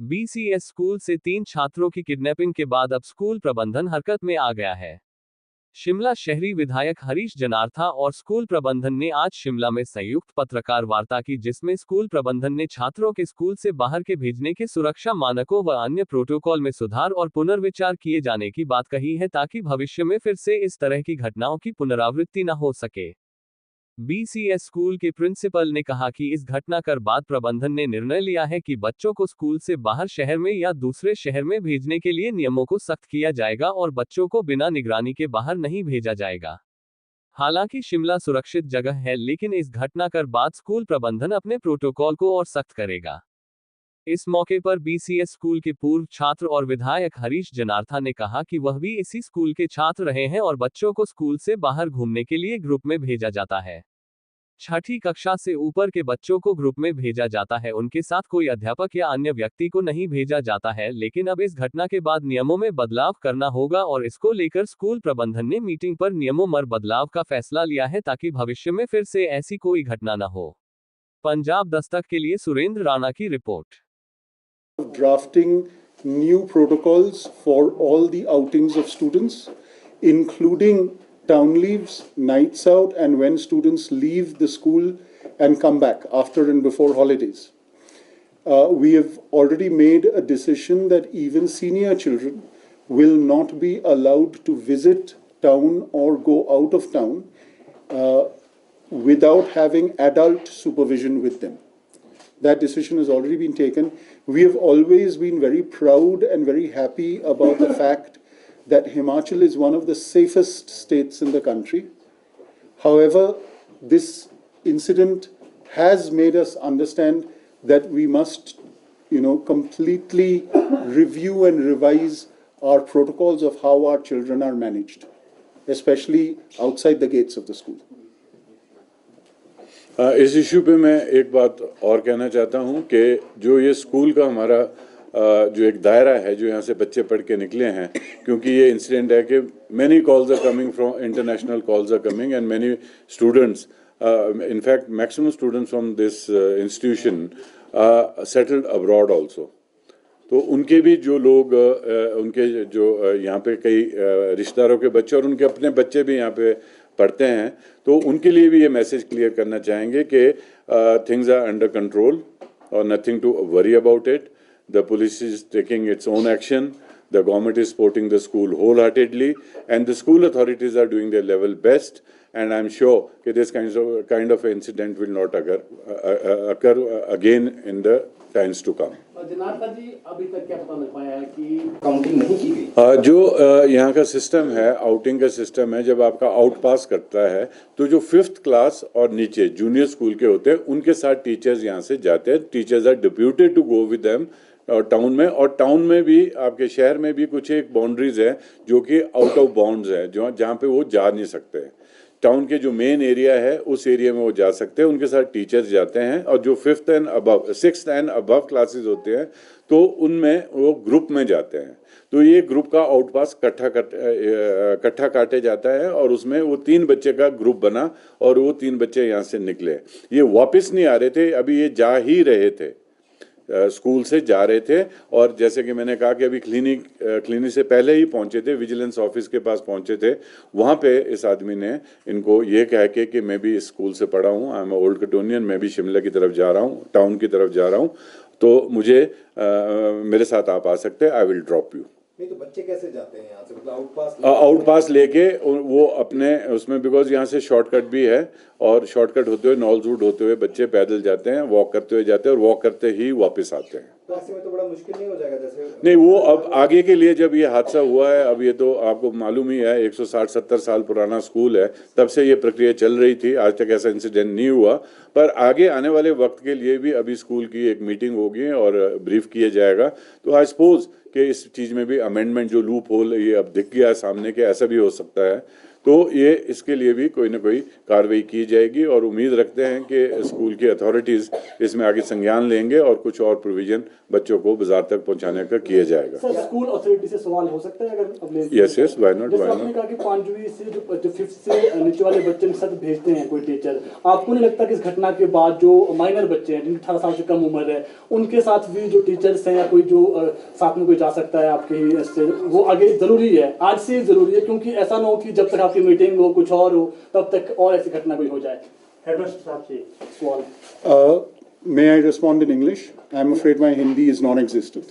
BCS school से 3 छात्रों की किडनैपिंग के बाद अब स्कूल प्रबंधन हरकत में आ गया है। शिमला शहरी विधायक हरीश जनार्था और स्कूल प्रबंधन ने आज शिमला में संयुक्त पत्रकार वार्ता की, जिसमें स्कूल प्रबंधन ने छात्रों के स्कूल से बाहर के भेजने के सुरक्षा मानकों व अन्य प्रोटोकॉल में सुधार और पुनर्विचार किए जाने की बात कही है, ताकि भविष्य में फिर से इस तरह की घटनाओं की पुनरावृत्ति न हो सके। बीसीएस स्कूल के प्रिंसिपल ने कहा कि इस घटना कर बाद प्रबंधन ने निर्णय लिया है कि बच्चों को स्कूल से बाहर शहर में या दूसरे शहर में भेजने के लिए नियमों को सख्त किया जाएगा और बच्चों को बिना निगरानी के बाहर नहीं भेजा जाएगा। हालांकि शिमला सुरक्षित जगह है, लेकिन इस घटना कर बाद स्कूल प्रबंधन अपने प्रोटोकॉल को और सख्त करेगा। इस मौके पर बीसीएस स्कूल के पूर्व छात्र और विधायक हरीश जनार्था ने कहा कि वह भी इसी स्कूल के छात्र रहे हैं और बच्चों को स्कूल से बाहर घूमने के लिए ग्रुप में भेजा जाता है। छठी कक्षा से ऊपर के बच्चों को ग्रुप में भेजा जाता है, उनके साथ कोई अध्यापक या अन्य व्यक्ति को नहीं भेजा जाता है। लेकिन अब इस घटना के बाद नियमों में बदलाव करना होगा और इसको लेकर स्कूल प्रबंधन ने मीटिंग पर नियमों में बदलाव का फैसला लिया है, ताकि भविष्य में फिर से ऐसी कोई घटना न हो। पंजाब दस्तक के लिए सुरेंद्र राणा की report. Drafting new protocols for all the outings of students, including town leaves, nights out, and when students leave the school and come back after and before holidays. We have already made a decision that even senior children will not be allowed to visit town or go out of town without having adult supervision with them. That decision has already been taken. We have always been very proud and very happy about the fact that Himachal is one of the safest states in the country. However, this incident has made us understand that we must, completely review and revise our protocols of how our children are managed, especially outside the gates of the school. इस issue पे मैं एक बात और कहना चाहता हूं कि जो ये स्कूल का हमारा जो एक दायरा है, जो यहाँ से बच्चे पढ़ के निकले हैं, क्योंकि ये इंसिडेंट है कि many calls are coming from international calls are coming and many students, in fact maximum students from this institution settled abroad also. तो उनके भी जो लोग उनके जो यहाँ पे कई रिश्तेदारों के बच्चे और उनके अपने बच्चे भी यहाँ पे पढ़ते हैं, तो उनके लिए भी ये मैसेज क्लियर करना चाहेंगे कि थिंग्स आर अंडर कंट्रोल और nothing to worry about it. The police is taking its own action. The government is supporting the school wholeheartedly, and the school authorities are doing their level best. And I'm sure that this kind of incident will not occur again in the times to come. Janartha जी, अभी तक क्या पता लग पाया है कि counting नहीं की गई? जो यहाँ का सिस्टम है, आउटिंग का सिस्टम है, जब आपका आउट पास करता है तो जो 5th क्लास और नीचे जूनियर स्कूल के होते हैं उनके साथ टीचर्स यहाँ से जाते हैं. Teachers are deputed to go with them और टाउन में भी आपके शहर में भी कुछ एक बाउंड्रीज है जो कि आउट ऑफ बाउंड्स है, जहाँ पे वो जा नहीं सकते. टाउन के जो मेन एरिया है उस एरिया में वो जा सकते हैं, उनके साथ टीचर्स जाते हैं. और जो 5th and above 6th and above classes होते हैं तो उनमें वो ग्रुप में जाते हैं. तो ये ग्रुप का आउट पास इकट्ठा काटे जाता है और उसमें वो 3 बच्चे का ग्रुप बना और वो 3 बच्चे यहाँ से निकले. ये वापस नहीं आ रहे थे, अभी ये जा ही रहे थे, स्कूल से जा रहे थे. और जैसे कि मैंने कहा कि अभी क्लिनिक से पहले ही पहुंचे थे, विजिलेंस ऑफिस के पास पहुंचे थे. वहाँ पे इस आदमी ने इनको ये कह के कि मैं भी इस स्कूल से पढ़ा हूँ, आई एम ओल्ड कटोनियन, मैं भी शिमला की तरफ जा रहा हूँ, टाउन की तरफ जा रहा हूँ, तो मुझे मेरे साथ आप आ सकते हैं, आई विल ड्रॉप यू. नहीं तो बच्चे कैसे जाते हैं यहाँ से, मतलब आउट पास लेके वो अपने उसमें, बिकॉज यहाँ से शॉर्टकट भी है और शॉर्टकट होते हुए नॉलजूड होते हुए बच्चे पैदल जाते हैं, वॉक करते हुए जाते हैं और वॉक करते ही वापस आते हैं. तो ऐसे में तो बड़ा मुश्किल नहीं हो जाएगा? जैसे नहीं, वो अब आगे के लिए जब ये हादसा हुआ है, अब ये तो आपको मालूम ही है 160-70 साल पुराना स्कूल है, तब से ये प्रक्रिया चल रही थी, आज तक ऐसा इंसिडेंट नहीं हुआ. पर आगे आने वाले वक्त के लिए भी अभी स्कूल की एक मीटिंग होगी और ब्रीफ किया जाएगा. तो आई सपोज कि इस चीज़ में भी अमेंडमेंट, जो लूप होल ये अब दिख गया है सामने के, ऐसा भी हो सकता है. तो ये इसके लिए भी कोई ना कोई कार्रवाई की जाएगी और उम्मीद रखते हैं कि स्कूल की अथॉरिटीज़ इसमें आगे संज्ञान लेंगे और कुछ और प्रोविजन बच्चों को बाजार तक पहुंचाने का किया जाएगा। सर, स्कूल अथॉरिटी से सवाल हो सकता है अगर अब यस यस, व्हाई नॉट, जैसे व्हाई आपने नॉट। कहा कि 5वीं से जो 5th से नीचे वाले बच्चे के साथ भेजते हैं कोई टीचर, आपको नहीं लगता कि इस घटना के बाद जो माइनर बच्चे हैं जिनकी 18 साल से कम उम्र है उनके साथ भी जो टीचर्स हैं या कोई जो साथ में कोई जा सकता है आपके इससे, वो आगे जरूरी है, आज से जरूरी है, क्योंकि ऐसा ना हो कि जब तक आपकी मीटिंग हो कुछ और हो तब तक और ऐसी घटना कोई हो जाए। हेडमास्टर साहब से सवाल। May I respond in English? I'm afraid my Hindi is non-existent.